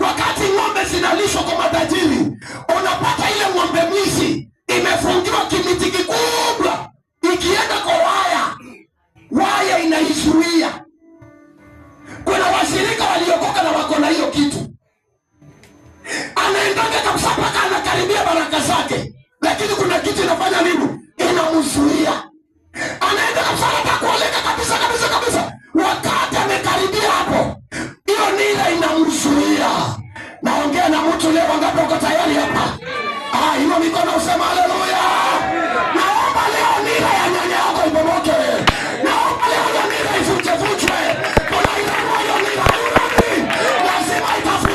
Wakati ng'ombe zinalishwa kwa matajiri, unapata ile ng'ombe mwizi imefungiwa kimiti kikubwa, ikienda kwa waya inaizuia. Kuna washirika waliokoka na wako na hiyo kitu, anaendaga kabisa mpaka anakaribia baraka zake, lakini kuna kitu inafanya nini? Inamzuia. Anaenda kabisa hata kuoleka kabisa kabisa kabisa, wakati amekaribia hapo, hiyo nira inamzuia. Naongea na mtu leo, wangapi wako tayari hapa? Hiyo mikono usema haleluya. Naomba leo nira ya nyanya yako ibomoke. Naomba leo nira ivunjwe. Kuna ile moyo nira lazima itafu